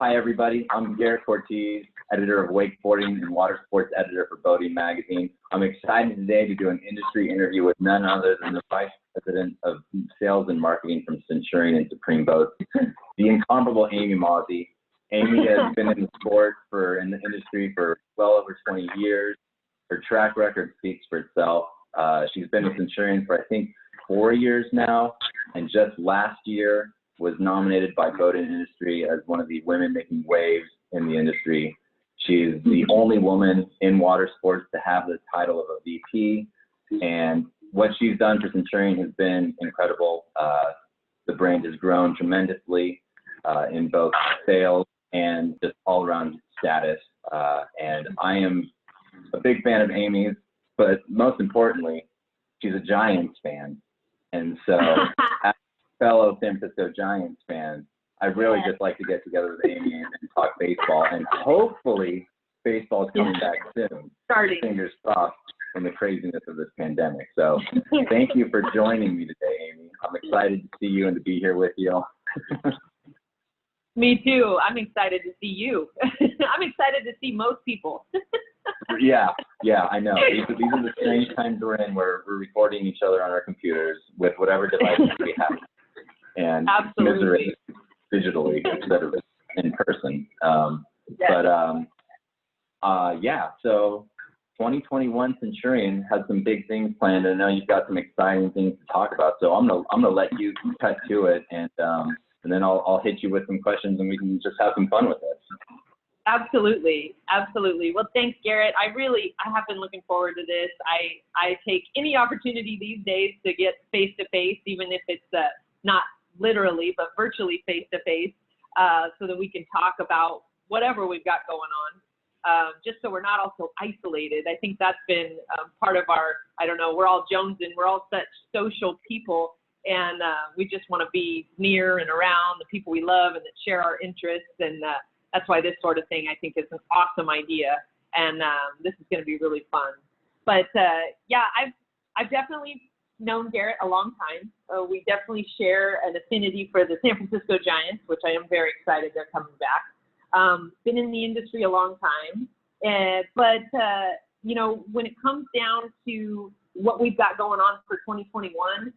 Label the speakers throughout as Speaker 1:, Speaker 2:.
Speaker 1: Hi, everybody. I'm Garrett Cortese, editor of Wakeboarding and Watersports Editor for Boating Magazine. I'm excited today to do an industry interview with none other than the Vice President of Sales and Marketing from Centurion and Supreme Boats, the incomparable Amy Mauzy. Amy has been in the sport in the industry for well over 20 years. Her track record speaks for itself. She's been with Centurion for, I think, 4 years now, and just last year was nominated by Boating Industry as one of the women making waves in the industry. She is the only woman in water sports to have the title of a VP, and what she's done for Centurion has been incredible. The brand has grown tremendously in both sales and just all-around status, and I am a big fan of Amy's, but most importantly, she's a Giants fan, and so fellow San Francisco Giants fans, I really just like to get together with Amy and talk baseball, and hopefully baseball is coming back soon. Fingers crossed from the craziness of this pandemic. So thank you for joining me today, Amy. I'm excited to see you and to be here with you.
Speaker 2: Me too. I'm excited to see you. I'm excited to see most people.
Speaker 1: Yeah, I know. These are the strange times we're in where we're recording each other on our computers with whatever devices we have. And misery digitally instead of in person. So 2021 Centurion has some big things planned, and I know you've got some exciting things to talk about. So I'm gonna let you cut to it, and then I'll hit you with some questions, and we can just have some fun with it.
Speaker 2: Absolutely. Well, thanks, Garrett. I have been looking forward to this. I take any opportunity these days to get face to face, even if it's not literally, but virtually face-to-face, so that we can talk about whatever we've got going on, just so we're not all so isolated. I think that's been part of our, we're all jonesing, we're all such social people, and we just want to be near and around the people we love and that share our interests, and that's why this sort of thing, I think, is an awesome idea, and this is going to be really fun. But I've definitely known Garrett a long time. We definitely share an affinity for the San Francisco Giants, which I am very excited they're coming back. Been in the industry a long time, but when it comes down to what we've got going on for 2021,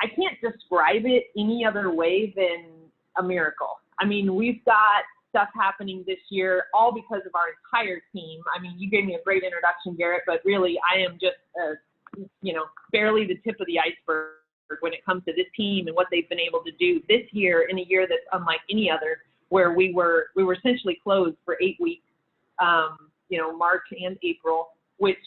Speaker 2: I can't describe it any other way than a miracle. I mean, we've got stuff happening this year, all because of our entire team. I mean, you gave me a great introduction, Garrett, but really I am just barely the tip of the iceberg when it comes to this team and what they've been able to do this year, in a year that's unlike any other, where we were essentially closed for 8 weeks, March and April, which,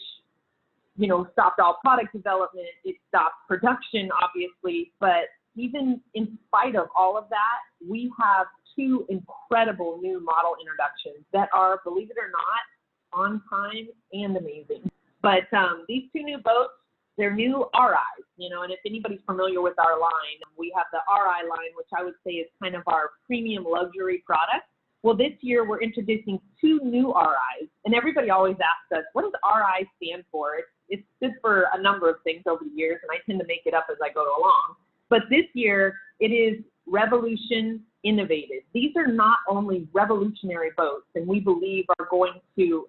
Speaker 2: stopped all product development. It stopped production, obviously, but even in spite of all of that, we have 2 incredible new model introductions that are, believe it or not, on time and amazing. But these 2 new boats, they're new RIs, and if anybody's familiar with our line, we have the RI line, which I would say is kind of our premium luxury product. Well, this year we're introducing 2 new RIs, and everybody always asks us, what does RI stand for? It's stood for a number of things over the years, and I tend to make it up as I go along. But this year, it is Revolution Innovated. These are not only revolutionary boats, and we believe are going to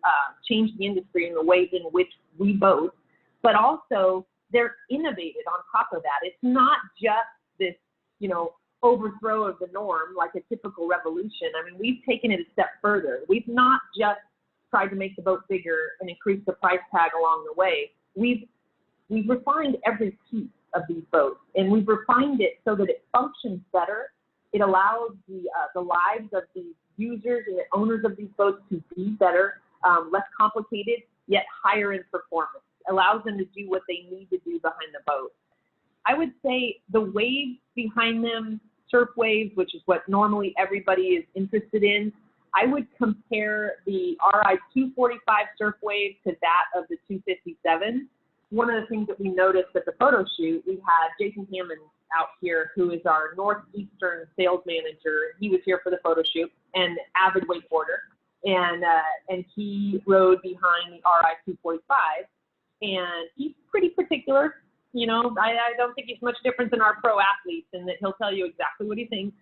Speaker 2: change the industry in the ways in which we boat, but also they're innovated on top of that. It's not just this, overthrow of the norm like a typical Revolution. I mean, we've taken it a step further. We've not just tried to make the boat bigger and increase the price tag along the way. We've refined every piece of these boats, and we've refined it so that it functions better. It allows the lives of the users and the owners of these boats to be better, less complicated, yet higher in performance. Allows them to do what they need to do behind the boat. I would say the waves behind them, surf waves, which is what normally everybody is interested in, I would compare the Ri245 surf wave to that of the 257. One of the things that we noticed at the photo shoot, we had Jason Hammond out here, who is our Northeastern sales manager. He was here for the photo shoot, and avid wakeboarder, and he rode behind the Ri245, and he's pretty particular. I don't think he's much different than our pro athletes in that he'll tell you exactly what he thinks.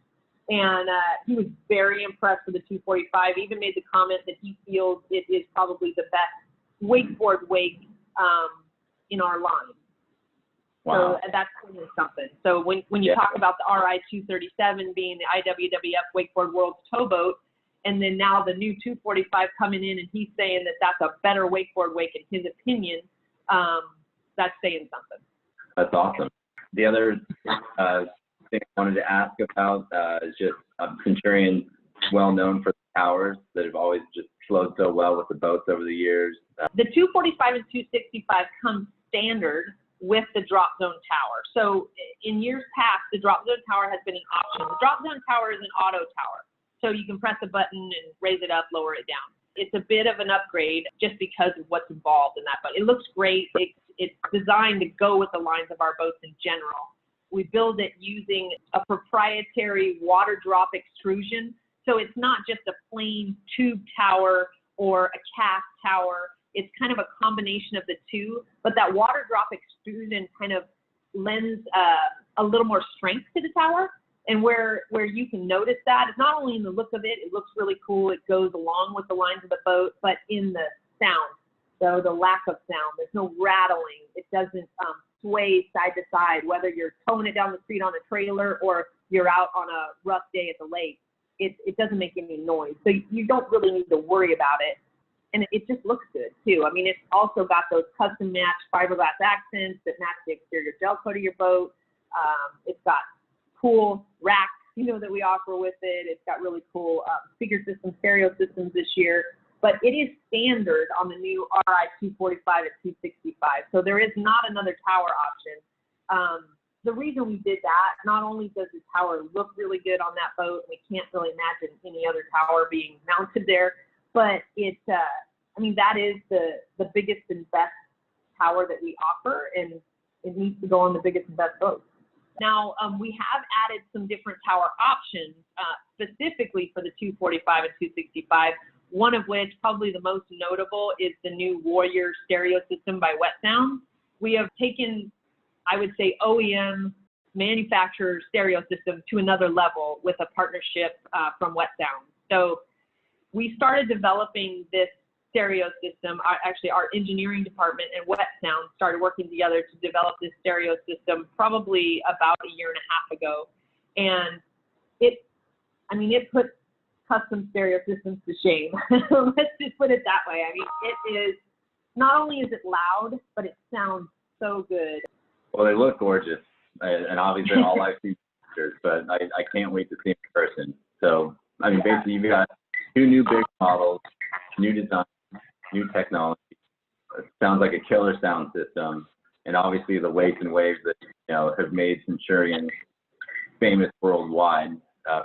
Speaker 2: And he was very impressed with the 245. Even made the comment that he feels it is probably the best wakeboard wake in our line.
Speaker 1: Wow.
Speaker 2: So that's something. So when you talk about the Ri237 being the IWWF Wakeboard World's towboat, and then now the new 245 coming in, and he's saying that that's a better wakeboard wake in his opinion, that's saying something.
Speaker 1: That's awesome. The other thing I wanted to ask about is just Centurion, well known for the towers that have always just flowed so well with the boats over the years.
Speaker 2: The 245 and 265 come standard with the drop zone tower. So in years past, the drop zone tower has been an option. The drop zone tower is an auto tower. So you can press a button and raise it up, lower it down. It's a bit of an upgrade just because of what's involved in that. But it looks great. It's designed to go with the lines of our boats in general. We build it using a proprietary water drop extrusion. So it's not just a plain tube tower or a cast tower. It's kind of a combination of the two, but that water drop extrusion kind of lends a little more strength to the tower. And where you can notice that is not only in the look of it, it looks really cool, it goes along with the lines of the boat, but in the sound. So the lack of sound, there's no rattling. It doesn't sway side to side, whether you're towing it down the street on a trailer or you're out on a rough day at the lake. It doesn't make any noise. So you don't really need to worry about it. And it just looks good too. I mean, it's also got those custom matched fiberglass accents that match the exterior gel coat of your boat. It's got cool racks, that we offer with it. It's got really cool speaker systems, stereo systems this year. But it is standard on the new Ri245 and 265. So there is not another tower option. The reason we did that, not only does the tower look really good on that boat, we can't really imagine any other tower being mounted there, but that is the biggest and best tower that we offer, and it needs to go on the biggest and best boats. Now, we have added some different tower options specifically for the 245 and 265, one of which, probably the most notable, is the new Warrior stereo system by Wet Sound. We have taken, I would say, OEM manufacturer stereo system to another level with a partnership from Wet Sound. So we started developing this stereo system. Our engineering department and Wet Sound started working together to develop this stereo system probably about a year and a half ago. And it put custom stereo systems to shame. Let's just put it that way. I mean, it is, not only is it loud, but it sounds so good.
Speaker 1: Well, they look gorgeous, and obviously all I've seen pictures, but I can't wait to see them in person. So, basically you've got two new big models, new design, new technology. It sounds like a killer sound system, and obviously the weights and waves that have made Centurion famous worldwide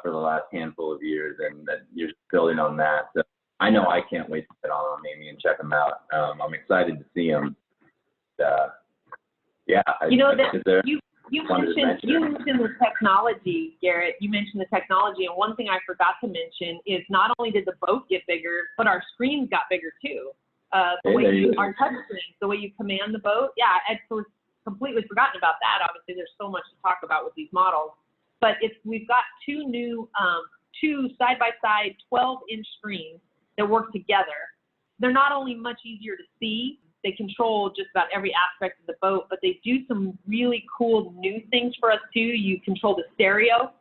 Speaker 1: for the last handful of years, and that you're just building on that. So I know I can't wait to get on them, Amy, and check them out. I'm excited to see them.
Speaker 2: You mentioned the technology, Garrett. You mentioned the technology, and one thing I forgot to mention is not only did the boat get bigger, but our screens got bigger too. Our touch screens, the way you command the boat. Yeah, I'd completely forgotten about that. Obviously, there's so much to talk about with these models, but we've got two new, two side-by-side 12-inch screens that work together. They're not only much easier to see, they control just about every aspect of the boat, but they do some really cool new things for us too. You control the stereo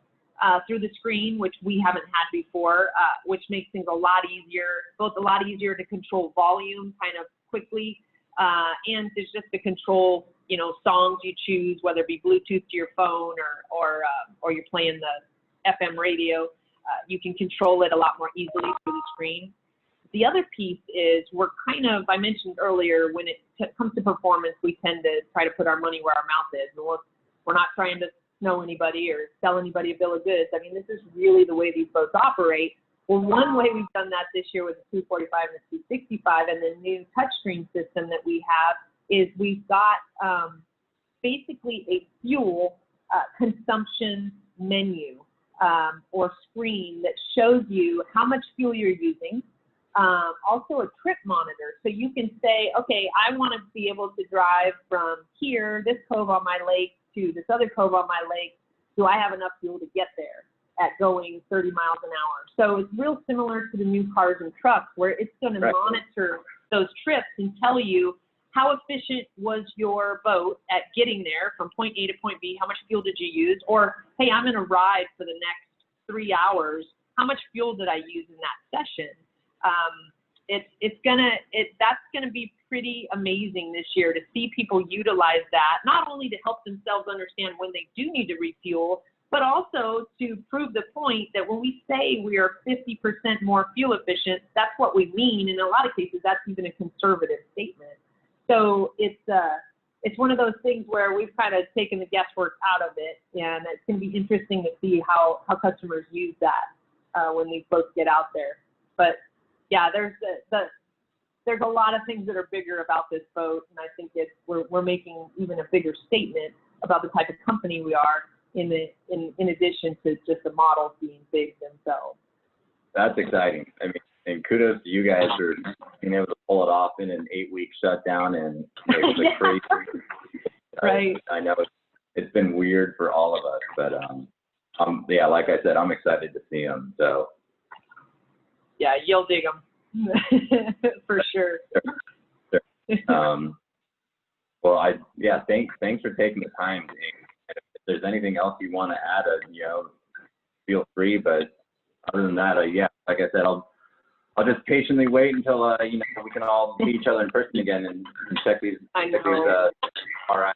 Speaker 2: through the screen, which we haven't had before, which makes things a lot easier to control volume kind of quickly, and there's just to control, songs you choose, whether it be Bluetooth to your phone or you're playing the FM radio. You can control it a lot more easily through the screen. The other piece is I mentioned earlier, when it comes to performance, we tend to try to put our money where our mouth is. And we're not trying to know anybody or sell anybody a bill of goods. This is really the way these boats operate. Well, one way we've done that this year with the 245 and the 265 and the new touchscreen system that we have is we've got basically a fuel consumption menu or screen that shows you how much fuel you're using. Also a trip monitor. So you can say, okay, I want to be able to drive from here, this cove on my lake, to this other cove on my lake. Do I have enough fuel to get there? at going 30 miles an hour. So it's real similar to the new cars and trucks, where it's going to monitor those trips and tell you how efficient was your boat at getting there from point A to point B, how much fuel did you use, or, hey, I'm going to ride for the next 3 hours, how much fuel did I use in that session? That's gonna be pretty amazing this year to see people utilize that, not only to help themselves understand when they do need to refuel, but also to prove the point that when we say we are 50% more fuel efficient, that's what we mean. In a lot of cases, that's even a conservative statement. So it's one of those things where we've kind of taken the guesswork out of it, and it's going to be interesting to see how customers use that when these boats get out there. But yeah, there's a lot of things that are bigger about this boat, and I think we're making even a bigger statement about the type of company we are in addition to just the models being big themselves. That's exciting.
Speaker 1: I mean, and kudos to you guys for being able to pull it off in an 8-week shutdown, and it was a crazy.
Speaker 2: Right.
Speaker 1: I know it's been weird for all of us, but yeah, like I said, I'm excited to see them. So.
Speaker 2: Yeah, you'll dig them for sure.
Speaker 1: Sure. Well, thanks for taking the time. If there's anything else you want to add, feel free. But other than that, yeah, like I said, I'll just patiently wait until we can all meet each other in person again and check these.
Speaker 2: I know.
Speaker 1: All right.